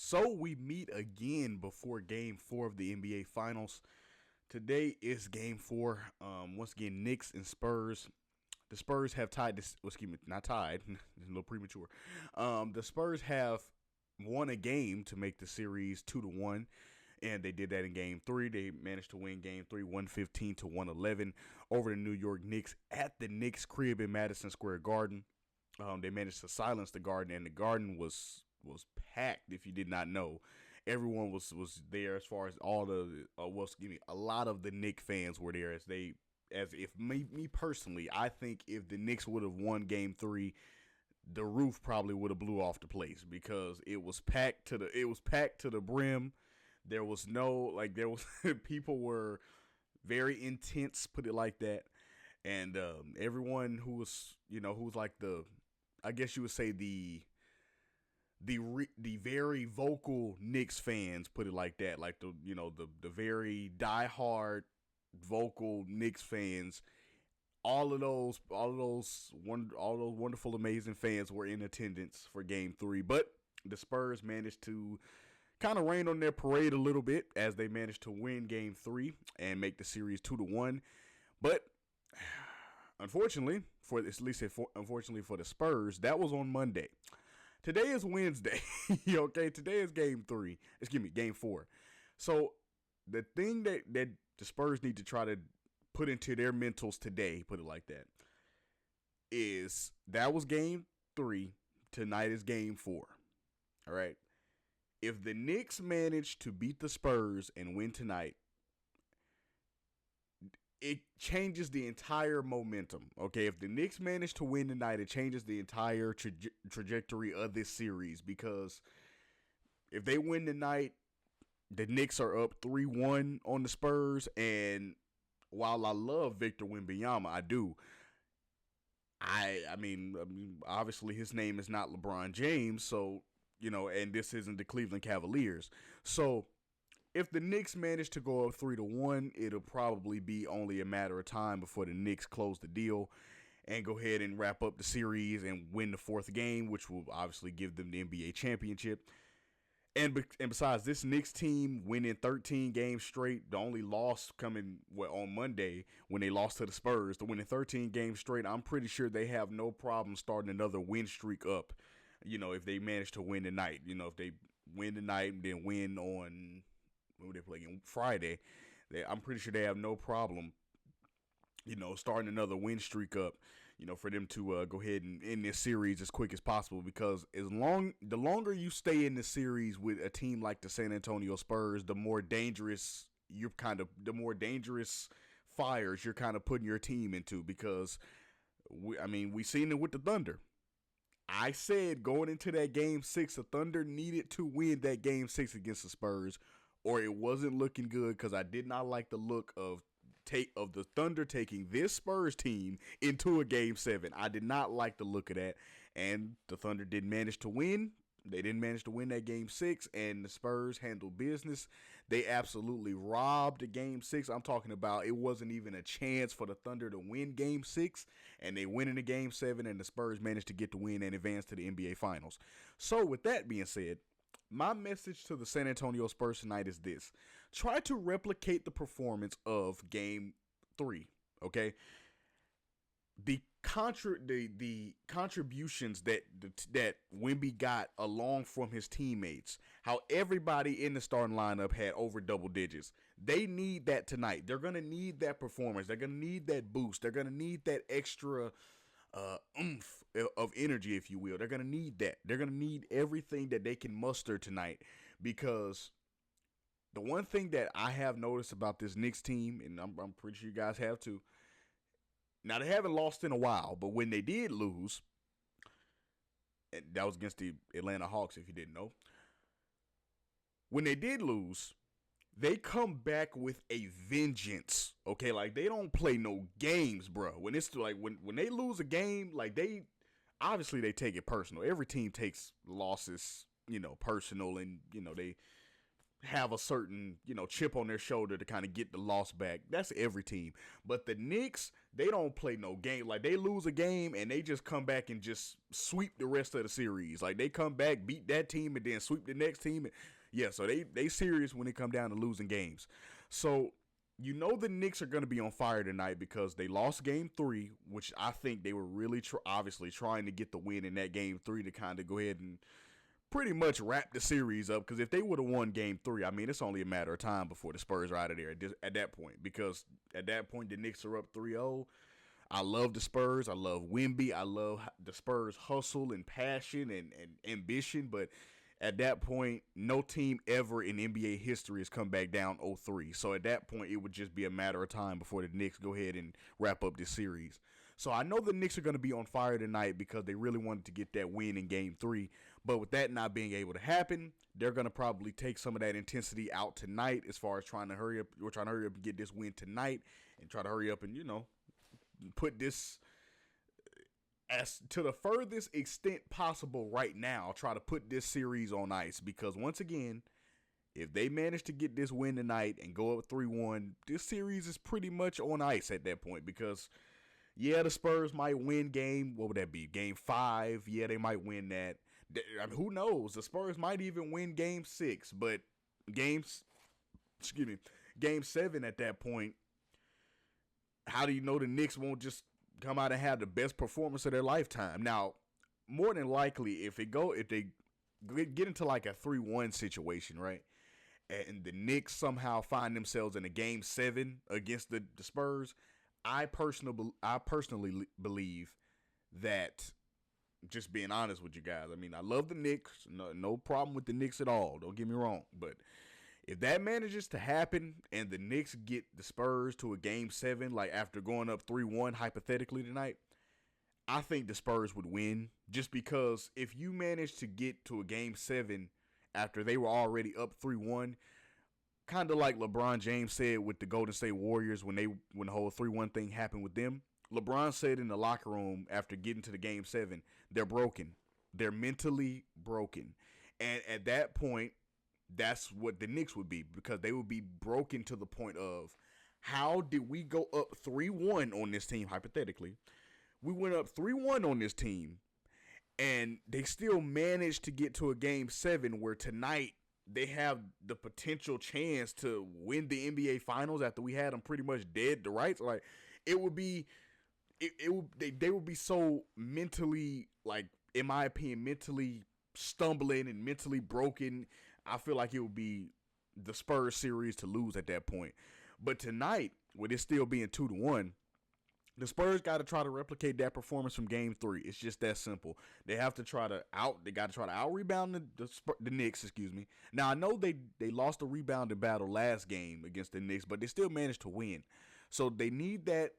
So we meet again before Game 4 of the NBA Finals. Today is Game 4. Once again, Knicks and Spurs. The Spurs have tied this. Excuse me, not tied. It's a little premature. The Spurs have won a game to make the series 2-1, and they did that in Game 3. They managed to win Game 3, 115 to 111 over the New York Knicks at the Knicks crib in Madison Square Garden. They managed to silence the Garden, and the Garden was packed. If you did not know, everyone was there. As far as all the a lot of the Knicks fans were there. As if me personally, I think if the Knicks would have won Game 3, the roof probably would have blew off the place because it was packed to the brim. There was people were very intense, put it like that, and everyone who was like I guess you would say the very vocal Knicks fans, put it like that, like the very diehard vocal Knicks fans. All of those wonderful, amazing fans were in attendance for Game 3, but the Spurs managed to kind of rain on their parade a little bit as they managed to win Game 3 and make the series 2-1. But unfortunately for the Spurs, that was on Monday. Today is Wednesday. Okay, today is Game 4. So the thing that the Spurs need to try to put into their mentals today, put it like that, is that was Game 3. Tonight is Game 4. All right. If the Knicks manage to beat the Spurs and win tonight, it changes the entire momentum. Okay, if the Knicks manage to win tonight, it changes the entire trajectory of this series, because if they win tonight, the Knicks are up 3-1 on the Spurs, and while I love Victor Wembanyama, I do. I mean, obviously his name is not LeBron James, so and this isn't the Cleveland Cavaliers, so if the Knicks manage to go up 3-1, it'll probably be only a matter of time before the Knicks close the deal and go ahead and wrap up the series and win the fourth game, which will obviously give them the NBA championship. And besides, this Knicks team winning 13 games straight, the only loss coming on Monday when they lost to the Spurs, to winning 13 games straight, I'm pretty sure they have no problem starting another win streak up. If they manage to win tonight, if they win tonight and then win on when they play again Friday, I'm pretty sure they have no problem, starting another win streak up, for them to go ahead and end this series as quick as possible. Because the longer you stay in the series with a team like the San Antonio Spurs, the more dangerous fires you're kind of putting your team into. Because we seen it with the Thunder. I said going into that Game 6, the Thunder needed to win that Game 6 against the Spurs, or it wasn't looking good, because I did not like the look of the Thunder taking this Spurs team into a Game 7. I did not like the look of that, and the Thunder didn't manage to win. They didn't manage to win that Game 6, and the Spurs handled business. They absolutely robbed the Game 6. I'm talking about it wasn't even a chance for the Thunder to win Game 6, and they win in the Game 7, and the Spurs managed to get the win and advance to the NBA Finals. So with that being said, my message to the San Antonio Spurs tonight is this: try to replicate the performance of Game 3. Okay, the contributions that Wemby got along from his teammates, how everybody in the starting lineup had over double digits. They need that tonight. They're gonna need that performance. They're gonna need that boost. They're gonna need that extra oomph of energy, if you will. They're gonna need that. They're gonna need everything that they can muster tonight, because the one thing that I have noticed about this Knicks team, and I'm pretty sure you guys have too. Now, they haven't lost in a while, but when they did lose, and that was against the Atlanta Hawks, if you didn't know. When they did lose, they come back with a vengeance. Okay, like they don't play no games, bro. When it's like when they lose a game, like they take it personal. Every team takes losses, personal, and they have a certain, chip on their shoulder to kind of get the loss back. That's every team. But the Knicks, they don't play no game. Like, they lose a game and they just come back and just sweep the rest of the series. Like, they come back, beat that team, and then sweep the next team. Yeah, so they serious when it come down to losing games. So, the Knicks are going to be on fire tonight because they lost game 3, which I think they were really obviously trying to get the win in that game 3 to kind of go ahead and pretty much wrap the series up, because if they would have won game 3, I mean, it's only a matter of time before the Spurs are out of there at that point, because at that point the Knicks are up 3-0. I love the Spurs. I love Wemby. I love the Spurs' hustle and passion and ambition, but at that point, no team ever in NBA history has come back down 0-3. So at that point, it would just be a matter of time before the Knicks go ahead and wrap up this series. So I know the Knicks are going to be on fire tonight because they really wanted to get that win in game 3. But with that not being able to happen, they're going to probably take some of that intensity out tonight as far as trying to hurry up. We're trying to hurry up and get this win tonight and try to hurry up and, put this as to the furthest extent possible right now. Try to put this series on ice because once again, if they manage to get this win tonight and go up 3-1, this series is pretty much on ice at that point because, yeah, the Spurs might win what would that be? Game 5. Yeah, they might win that. I mean, who knows? The Spurs might even win game 6, but game 7 at that point, how do you know the Knicks won't just come out and have the best performance of their lifetime? Now, more than likely, if they get into like a 3-1 situation, right, and the Knicks somehow find themselves in a game 7 against the Spurs, I personally believe that, just being honest with you guys, I mean, I love the Knicks. No problem with the Knicks at all. Don't get me wrong. But if that manages to happen and the Knicks get the Spurs to a game 7, like after going up 3-1 hypothetically tonight, I think the Spurs would win. Just because if you manage to get to a game 7 after they were already up 3-1, kind of like LeBron James said with the Golden State Warriors when the whole 3-1 thing happened with them. LeBron said in the locker room after getting to the game 7, they're broken. They're mentally broken. And at that point, that's what the Knicks would be, because they would be broken to the point of, how did we go up 3-1 on this team, hypothetically? We went up 3-1 on this team, and they still managed to get to a game 7 where tonight they have the potential chance to win the NBA Finals after we had them pretty much dead to rights. Like, it would be... They would be so mentally, like, in my opinion, mentally stumbling and mentally broken. I feel like it would be the Spurs series to lose at that point. But tonight, with it still being 2-1, the Spurs got to try to replicate that performance from game 3. It's just that simple. They have to try to out-rebound the Knicks, Now, I know they lost the rebounding battle last game against the Knicks, but they still managed to win. So they need that.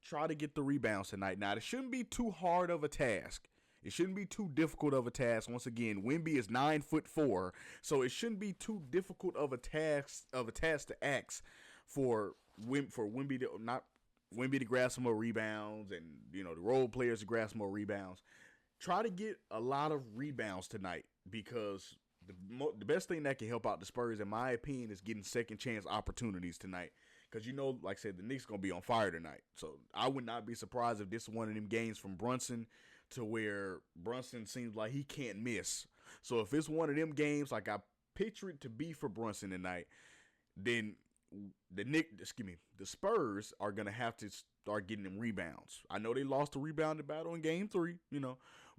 Try to get the rebounds tonight. Now, it shouldn't be too hard of a task. It shouldn't be too difficult of a task. Once again, Wemby is 9'4", so it shouldn't be too difficult of a task to ask for Wemby to grab some more rebounds, and the role players to grab some more rebounds. Try to get a lot of rebounds tonight, because the best thing that can help out the Spurs, in my opinion, is getting second chance opportunities tonight. Because, like I said, the Knicks going to be on fire tonight. So I would not be surprised if this is one of them games from Brunson, to where Brunson seems like he can't miss. So if it's one of them games like I picture it to be for Brunson tonight, then the Spurs are going to have to start getting them rebounds. I know they lost the rebounding battle in game 3,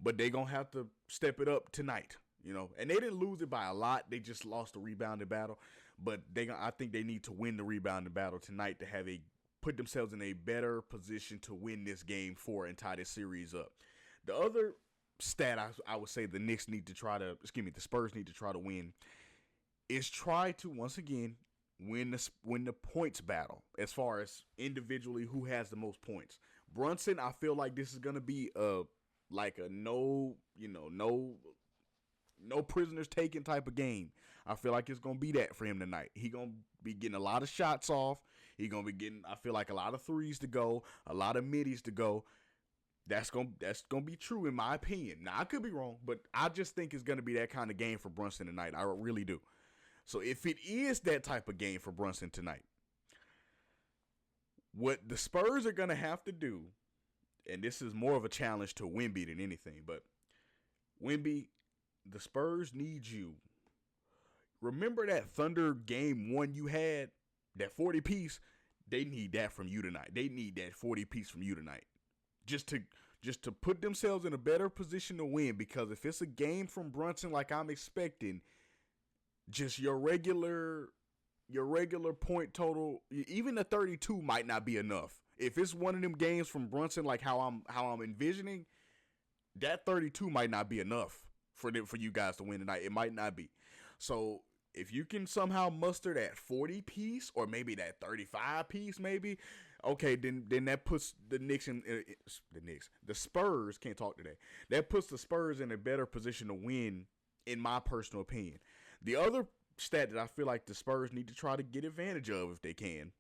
but they're going to have to step it up tonight, And they didn't lose it by a lot. They just lost the rebounding battle. But I think they need to win the rebounding battle tonight to put themselves in a better position to win this game 4 and tie this series up. The other stat I would say the Spurs need to try to win is try to, once again, win the points battle as far as individually who has the most points. Brunson, I feel like this is going to be no prisoners taken type of game. I feel like it's going to be that for him tonight. He going to be getting a lot of shots off. He going to be getting, I feel like, a lot of threes to go, a lot of middies to go. That's going to be true in my opinion. Now, I could be wrong, but I just think it's going to be that kind of game for Brunson tonight. I really do. So if it is that type of game for Brunson tonight, what the Spurs are going to have to do, and this is more of a challenge to Wemby than anything, but Wemby, the Spurs need you. Remember that Thunder game 1 you had, that 40 piece? They need that from you tonight. They need that 40 piece from you tonight. Just to put themselves in a better position to win, because if it's a game from Brunson like I'm expecting, just your regular point total, even the 32 might not be enough. If it's one of them games from Brunson like how I'm envisioning, that 32 might not be enough for you guys to win tonight. It might not be. So if you can somehow muster that 40 piece or maybe that 35 piece, maybe, okay, then that puts the Spurs, can't talk today. That puts the Spurs in a better position to win, in my personal opinion. The other stat that I feel like the Spurs need to try to get advantage of if they can,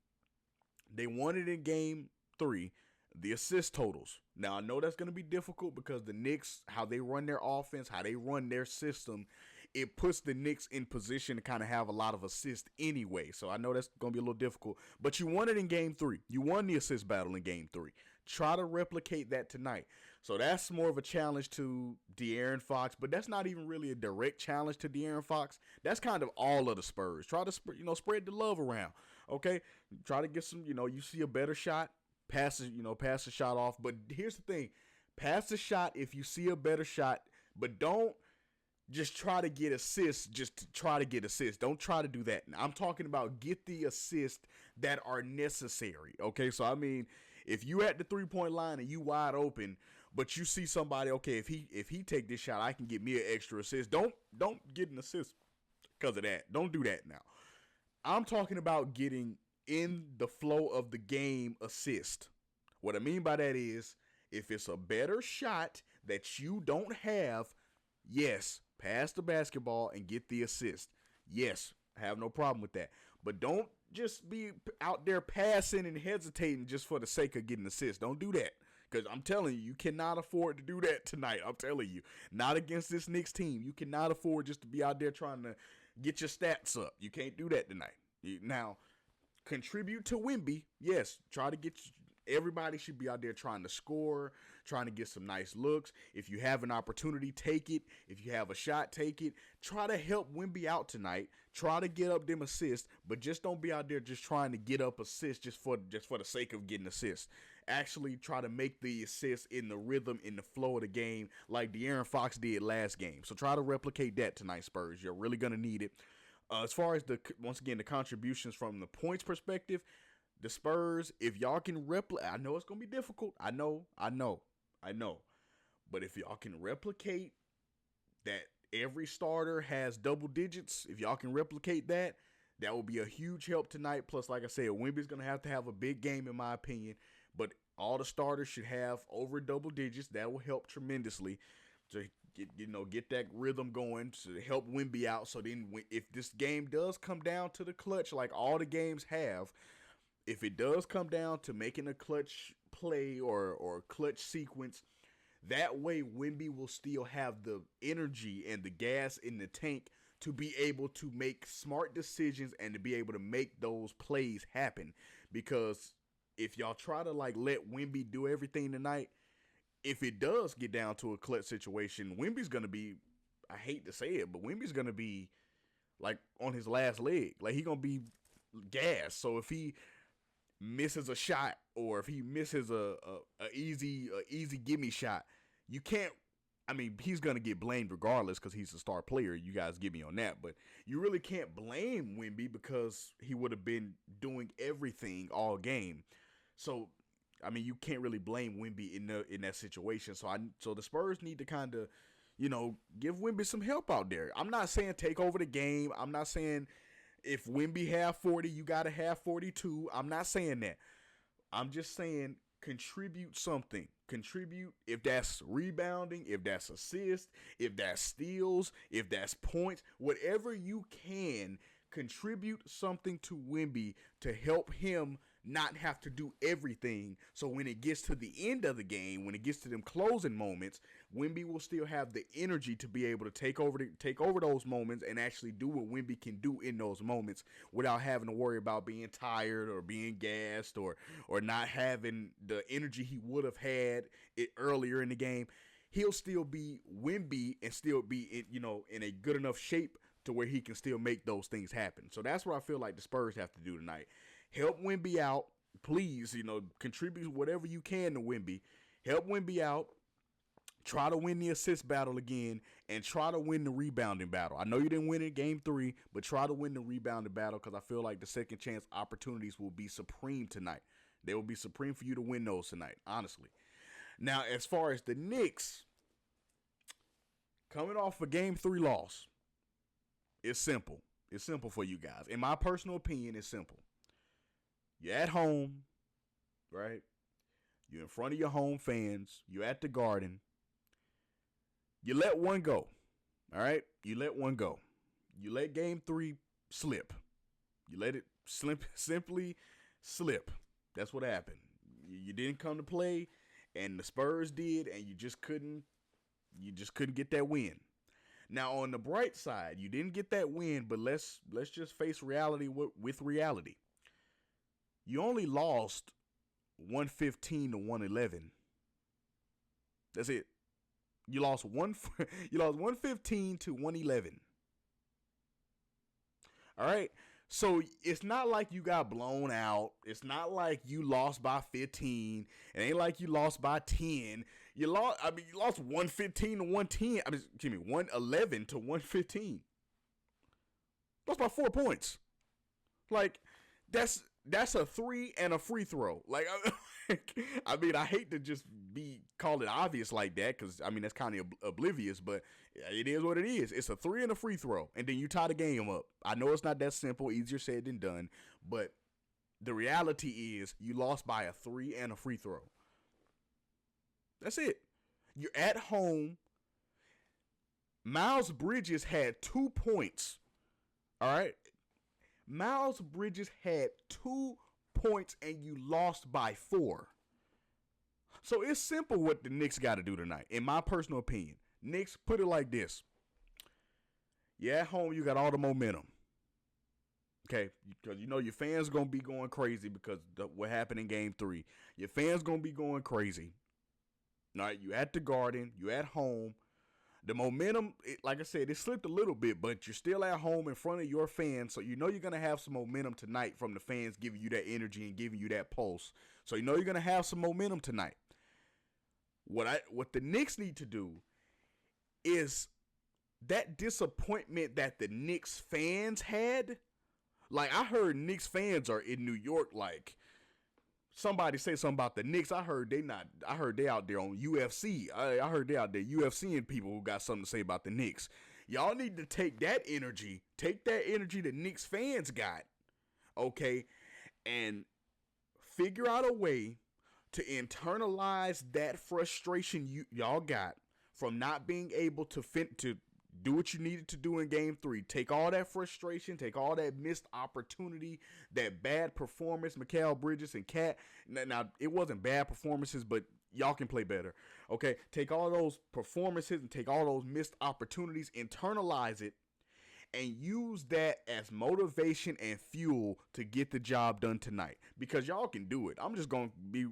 they won it in game 3, the assist totals. Now, I know that's going to be difficult because the Knicks, how they run their offense, how they run their system, it puts the Knicks in position to kind of have a lot of assists anyway. So I know that's going to be a little difficult. But you won it in game 3. You won the assist battle in game 3. Try to replicate that tonight. So that's more of a challenge to De'Aaron Fox, but that's not even really a direct challenge to De'Aaron Fox. That's kind of all of the Spurs. Try to spread the love around. Okay? Try to get some, you see a better shot, pass the shot off. But here's the thing. Pass the shot if you see a better shot, but don't just try to get assists just to try to get assists. Don't try to do that. I'm talking about get the assists that are necessary. Okay? So, I mean, if you at the three-point line and you wide open, but you see somebody, okay, if he take this shot, I can get me an extra assist. Don't get an assist because of that. Don't do that now. I'm talking about getting in the flow of the game assist. What I mean by that is, if it's a better shot that you don't have, yes, pass the basketball and get the assist. Yes, I have no problem with that. But don't just be out there passing and hesitating just for the sake of getting assists. Don't do that. Because I'm telling you, you cannot afford to do that tonight. I'm telling you. Not against this Knicks team. You cannot afford just to be out there trying to get your stats up. You can't do that tonight. Now, contribute to Wemby. Yes, try to get everybody should be out there trying to score, trying to get some nice looks. If you have an opportunity, take it. If you have a shot, take it. Try to help Wemby out tonight. Try to get up them assists, but just don't be out there just trying to get up assists just for the sake of getting assists. Actually try to make the assists in the rhythm, in the flow of the game, like De'Aaron Fox did last game. So try to replicate that tonight, Spurs. You're really going to need it. As far as the contributions from the points perspective, the Spurs, if y'all can replicate, I know it's going to be difficult. I know. But if y'all can replicate that every starter has double digits, if y'all can replicate that, that will be a huge help tonight. Plus, like I said, Wemby's going to have a big game, in my opinion. But all the starters should have over double digits. That will help tremendously to get that rhythm going, to help Wemby out. So then if this game does come down to the clutch, like all the games have, if it does come down to making a clutch play or clutch sequence, that way Wemby will still have the energy and the gas in the tank to be able to make smart decisions and to be able to make those plays happen. Because if y'all try to let Wemby do everything tonight, if it does get down to a clutch situation, Wemby's going to be, I hate to say it, but Wemby's going to be on his last leg. He's going to be gassed. So if he misses a shot or if he misses a easy gimme shot, you can't, he's going to get blamed regardless because he's a star player. You guys get me on that. But you really can't blame Wemby because he would have been doing everything all game. So, you can't really blame Wemby in that situation. So the Spurs need to kind of, give Wemby some help out there. I'm not saying take over the game. I'm not saying if Wemby have 40, you got to have 42. I'm not saying that. I'm just saying contribute something. Contribute, if that's rebounding, if that's assists, if that's steals, if that's points, whatever you can, contribute something to Wemby to help him not have to do everything. So when it gets to the end of the game, when it gets to them closing moments, Wemby will still have the energy to be able to take over those moments and actually do what Wemby can do in those moments without having to worry about being tired or being gassed or not having the energy he would have had it earlier in the game. He'll still be Wemby and still be in a good enough shape to where he can still make those things happen. So that's what I feel like the Spurs have to do tonight. Help Wemby out. Please, contribute whatever you can to Wemby. Help Wemby out. Try to win the assist battle again and try to win the rebounding battle. I know you didn't win it game 3, but try to win the rebounding battle because I feel like the second chance opportunities will be supreme tonight. They will be supreme for you to win those tonight, honestly. Now, as far as the Knicks, coming off a game 3 loss, it's simple. It's simple for you guys. In my personal opinion, it's simple. You're at home, right? You're in front of your home fans. You're at the Garden. You let one go, all right? You let one go. You let game 3 slip. You let it simply slip. That's what happened. You didn't come to play, and the Spurs did, and you just couldn't get that win. Now, on the bright side, you didn't get that win, but let's just face reality with reality. You only lost 115 to 111. That's it. You lost 115 to 111. All right? So it's not like you got blown out. It's not like you lost by 15. It ain't like you lost by 10. You lost 115 to 110. 111 to 115. Lost by 4 points. Like, that's a 3 and a free throw. Like, I hate to just call it obvious like that because, that's kind of oblivious, but it is what it is. It's a 3 and a free throw, and then you tie the game up. I know it's not that simple, easier said than done, but the reality is you lost by a 3 and a free throw. That's it. You're at home. Miles Bridges had 2 points. All right? Miles Bridges had 2 points and you lost by 4. So it's simple what the Knicks got to do tonight, in my personal opinion. Knicks, put it like this. You're at home, you got all the momentum. Okay? Because your fans going to be going crazy because what happened in game 3. Your fans going to be going crazy. All right? You at the Garden, you at home. The momentum, like I said, it slipped a little bit, but you're still at home in front of your fans, so you're going to have some momentum tonight from the fans giving you that energy and giving you that pulse. So you're going to have some momentum tonight. What the Knicks need to do is that disappointment that the Knicks fans had. Like, I heard Knicks fans are in New York, like, somebody say something about the Knicks. I heard they out there on UFC. I heard they out there UFCing people who got something to say about the Knicks. Y'all need to take that energy the Knicks fans got, okay, and figure out a way to internalize that frustration y'all got from not being able to do what you needed to do in game 3. Take all that frustration, take all that missed opportunity, that bad performance, Mikal Bridges and Cat. Now, it wasn't bad performances, but y'all can play better. Okay, take all those performances and take all those missed opportunities, internalize it, and use that as motivation and fuel to get the job done tonight. Because y'all can do it. I'm just going to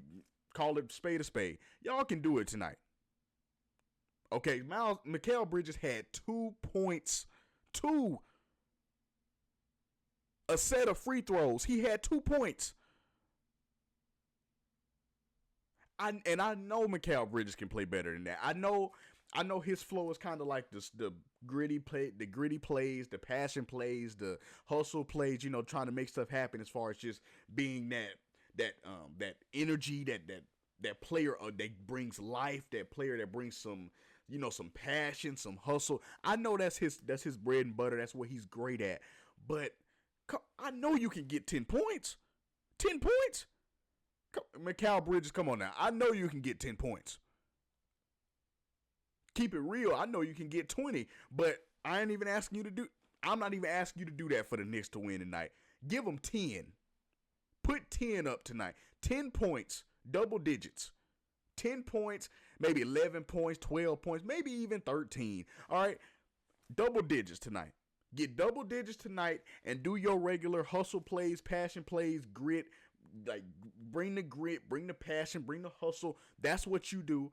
call it spade a spade. Y'all can do it tonight. Okay, Mikal Bridges had 2 points. 2. A set of free throws. He had 2 points. I know Mikal Bridges can play better than that. I know his flow is kind of like the gritty plays, the passion plays, the hustle plays, trying to make stuff happen as far as just being that energy, that player that brings life, that player that brings some passion, some hustle. I know that's his bread and butter. That's what he's great at. But I know you can get 10 points. 10 points? Mikal Bridges, come on now. I know you can get 10 points. Keep it real. I know you can get 20, but I'm not even asking you to do that for the Knicks to win tonight. Give them 10. Put 10 up tonight. 10 points, double digits. 10 points, maybe 11 points, 12 points, maybe even 13. All right, double digits tonight. Get double digits tonight and do your regular hustle plays, passion plays, grit. Like, bring the grit, bring the passion, bring the hustle. That's what you do.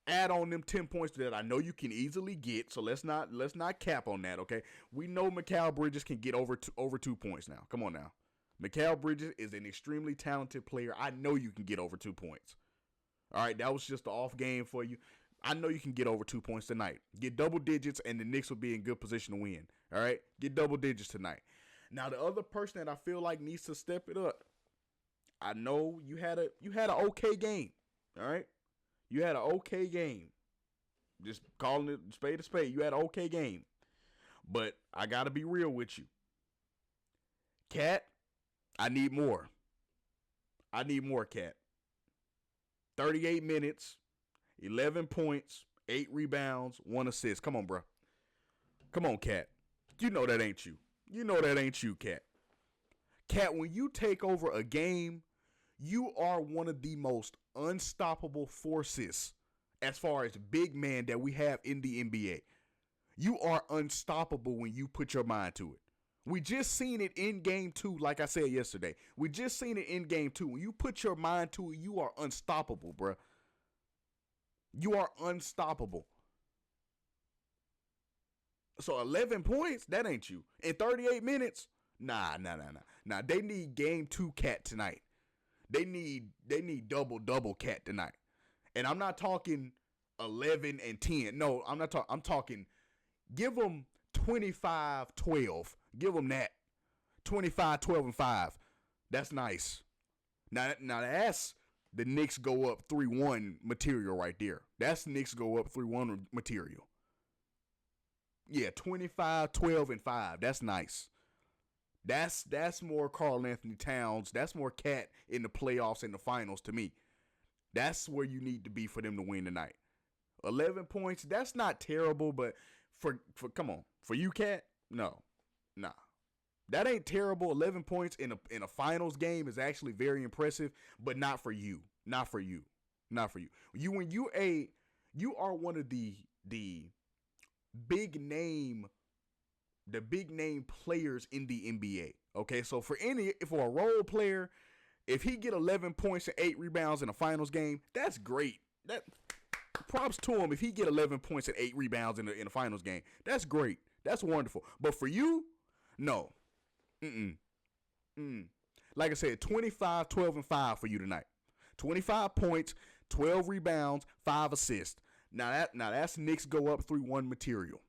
Add on them 10 points that I know you can easily get. So let's not cap on that, okay? We know Mikal Bridges can get over 2 points now. Come on now. Mikal Bridges is an extremely talented player. I know you can get over 2 points. All right, that was just the off game for you. I know you can get over 2 points tonight. Get double digits, and the Knicks will be in good position to win. All right, get double digits tonight. Now, the other person that I feel like needs to step it up, I know you had an okay game. All right, you had an okay game. Just calling it spade to spade. You had an okay game, but I gotta be real with you, Cat. I need more. I need more, Cat. 38 minutes, 11 points, 8 rebounds, 1 assist. Come on, bro. Come on, Cat. You know that ain't you. You know that ain't you, Cat. Cat, when you take over a game, you are one of the most unstoppable forces as far as big man that we have in the NBA. You are unstoppable when you put your mind to it. We just seen it in game 2, like I said yesterday. We just seen it in game 2. When you put your mind to it, you are unstoppable, bro. You are unstoppable. So 11 points, that ain't you. In 38 minutes, nah. They need game 2 Cat tonight. They need double Cat tonight. And I'm not talking 11 and 10. No, I'm not talking. I'm talking give them 25-12. Give them that. 25, 12, and 5. That's nice. Now that's the Knicks go up 3-1 material right there. That's Knicks go up 3-1 material. Yeah, 25, 12, and 5. That's nice. That's more Karl Anthony Towns. That's more Cat in the playoffs and the finals to me. That's where you need to be for them to win tonight. 11 points, that's not terrible, but for come on. For you, Cat, no. Nah. That ain't terrible. 11 points in a finals game is actually very impressive, but not for you. Not for you. Not for you. You are one of the big name players in the NBA. Okay, so for a role player, if he get 11 points and 8 rebounds in a finals game, that's great. That props to him. If he get 11 points and 8 rebounds in a finals game, that's great. That's wonderful. But for you, no. Like I said, 25, 12, and 5 for you tonight. 25 points, 12 rebounds, 5 assists. Now that's Knicks go up 3-1 material.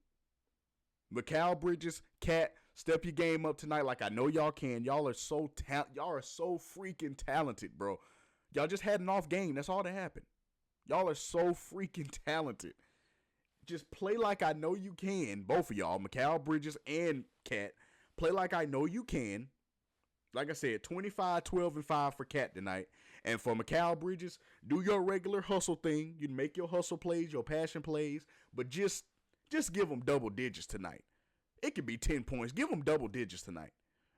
Mikal Bridges, Cat, step your game up tonight like I know y'all can. Y'all are so freaking talented, bro. Y'all just had an off game. That's all that happened. Y'all are so freaking talented. Just play like I know you can. Both of y'all, Mikal Bridges and Cat, play like I know you can. Like I said, 25, 12, and 5 for Cat tonight. And for Mikal Bridges, do your regular hustle thing. You make your hustle plays, your passion plays, but just give them double digits tonight. It could be 10 points. Give them double digits tonight.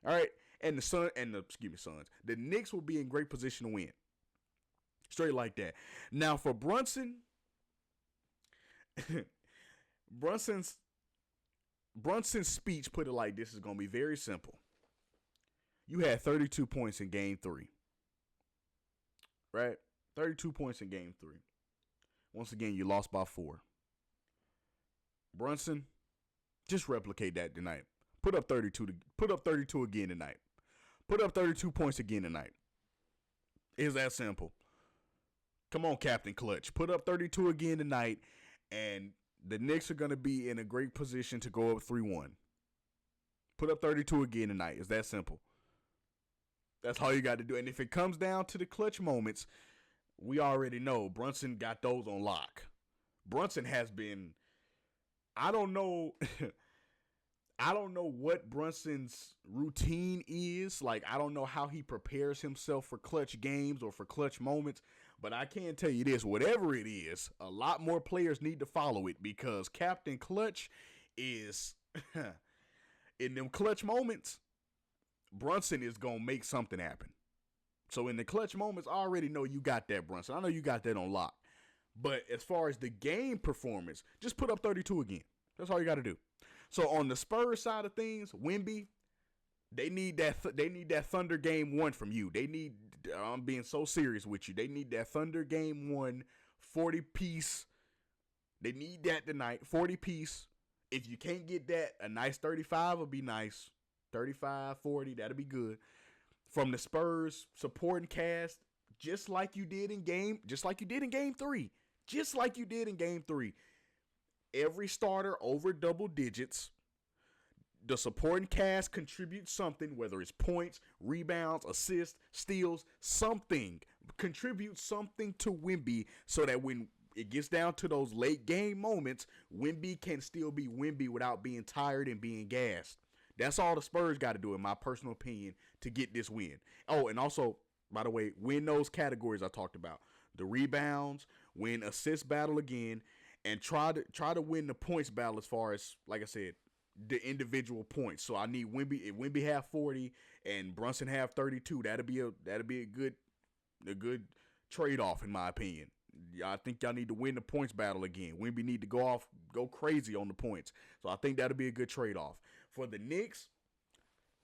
All right? And the Knicks will be in great position to win. Straight like that. Now for Brunson, Brunson's speech put it like this is going to be very simple. You had 32 points in game 3. Right? 32 points in game 3. Once again, you lost by 4. Brunson, just replicate that tonight. Put up 32 again tonight. Put up 32 points again tonight. It's that simple. Come on, Captain Clutch. Put up 32 again tonight, and the Knicks are going to be in a great position to go up 3-1. Put up 32 again tonight. It's that simple. That's all you got to do. And if it comes down to the clutch moments, we already know Brunson got those on lock. Brunson has been, I don't know what Brunson's routine is. Like, I don't know how he prepares himself for clutch games or for clutch moments. But I can tell you this, whatever it is, a lot more players need to follow it because Captain Clutch is, in them clutch moments, Brunson is going to make something happen. So in the clutch moments, I already know you got that, Brunson. I know you got that on lock. But as far as the game performance, just put up 32 again. That's all you got to do. So on the Spurs side of things, Wemby, they need that Thunder game 1 from you. They need, I'm being so serious with you. They need that Thunder game 1 40-piece. They need that tonight, 40-piece. If you can't get that, a nice 35 would be nice. 35, 40, that'll be good. From the Spurs supporting cast, just like you did in game 3. Just like you did in game 3. Every starter over double digits. The supporting cast contributes something, whether it's points, rebounds, assists, steals, something. Contribute something to Wemby so that when it gets down to those late game moments, Wemby can still be Wemby without being tired and being gassed. That's all the Spurs got to do, in my personal opinion, to get this win. Oh, and also, by the way, win those categories I talked about. The rebounds, win assist battle again, and try to win the points battle as far as, like I said, the individual points. So I need Wemby. If Wemby have 40 and Brunson have 32, that'll be a good trade-off, in my opinion. I think y'all need to win the points battle again. Wemby need to go crazy on the points. So I think that'll be a good trade-off. For the Knicks,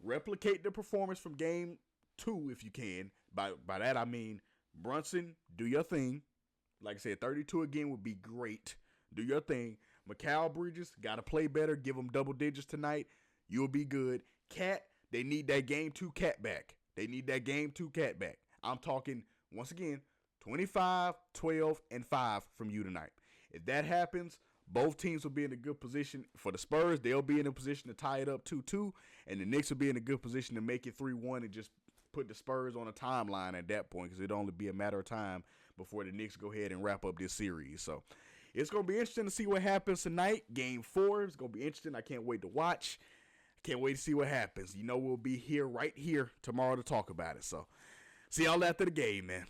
replicate the performance from game 2 if you can. By that I mean Brunson, do your thing. Like I said, 32 again would be great. Do your thing. Mikal Bridges, got to play better. Give him double digits tonight. You'll be good. Cat, they need that game 2 cat back. I'm talking, once again, 25, 12, and 5 from you tonight. If that happens, both teams will be in a good position. For the Spurs, they'll be in a position to tie it up 2-2, and the Knicks will be in a good position to make it 3-1 and just put the Spurs on a timeline at that point, because it'll only be a matter of time before the Knicks go ahead and wrap up this series. So it's going to be interesting to see what happens tonight. Game 4 is going to be interesting. I can't wait to watch. Can't wait to see what happens. We'll be right here tomorrow to talk about it. So see y'all after the game, man.